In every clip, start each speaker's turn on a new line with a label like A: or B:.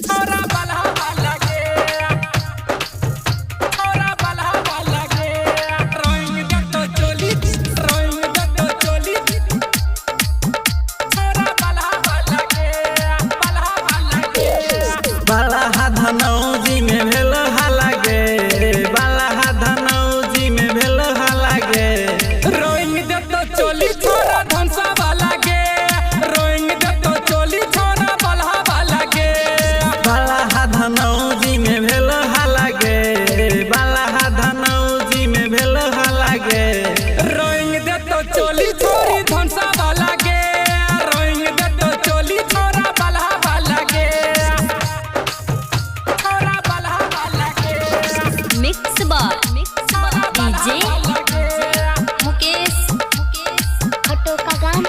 A: छोरा बलहा लगे, छोरा बलहा लगे, रोइंग दे तो चोली, रोइंग दे तो चोली, छोरा बलहा लगे, बलहा लगे।
B: बलहा धनौजी में भेल हालागे, बलहा धनौजी में भेल हालागे।
A: रोइंग दे तो चोली छोरा धनसा वाला गे, रोइंग दे तो चोली छोरा बलहा लगे।
B: बलहा धनौजी में भेल हालागे, बलहा धनौजी में भेल हालागे।
A: रोइंग दे तो चोली छोरी धनसा वाला गे, रोइंग दे तो चोली छोरा बलहा लगे, छोरा बलहा लगे।
C: मिक्स बार डीजे मुकेश खटो का गान।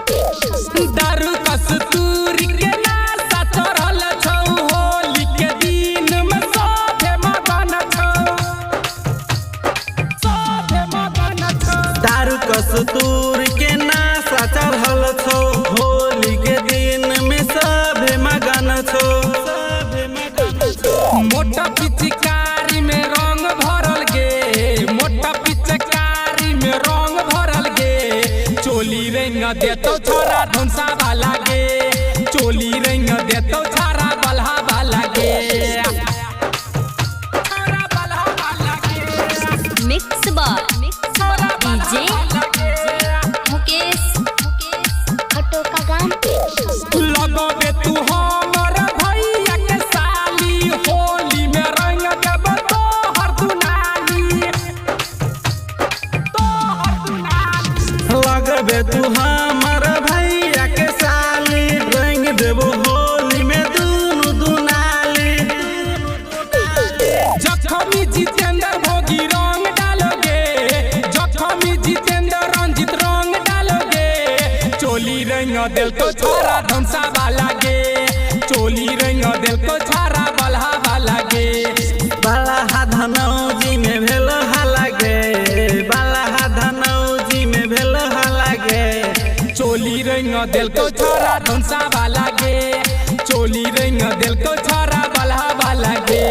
A: दारू कस्तूरी के नासा चढ़ल छौ, होली के दिन में सभे मगन छौ, सभे मगन छौ।
B: दारू कस्तूरी के नासा चढ़ल छौ, होली के दिन में सभे मगन छौ, सभे मगन छौ।
A: मोटा पिचकारी में रंग भरल गे, मोटा पिचकारी में रंग भरल गे। चोली रंग देतो छोरा धनसा वाला गे, चोली रंग देतो छोरा बलहा वाला गे, छोरा बलहा वाला गे।
C: मिक्स बार डीजे मुकेश खटो का गान।
A: लगबे तू हमर भैया के साली, होली में रंग देब तोहर दुनाली, तोहर दुनाली।
B: लगबे तू हमर भैया के साली, रंग देबो होली में दुनु दुनाली।
A: जखमी जितेंद्र भोगी रंग डालोगे, जखमी जितेंद्र रंजित रंग डालोगे। चोली रंग दिल तो छोरा धनसा वाला गे, चोली रंग दिल तो छोरा बलहा वाला गे।
B: बलहा धनौजी में भेल हालागे, बलहा धनौजी में भेल हालागे।
A: चोली रंग दिल को छोरा धनसा वाला गे, चोली रंग दिल को छोरा बलहा वाला गे।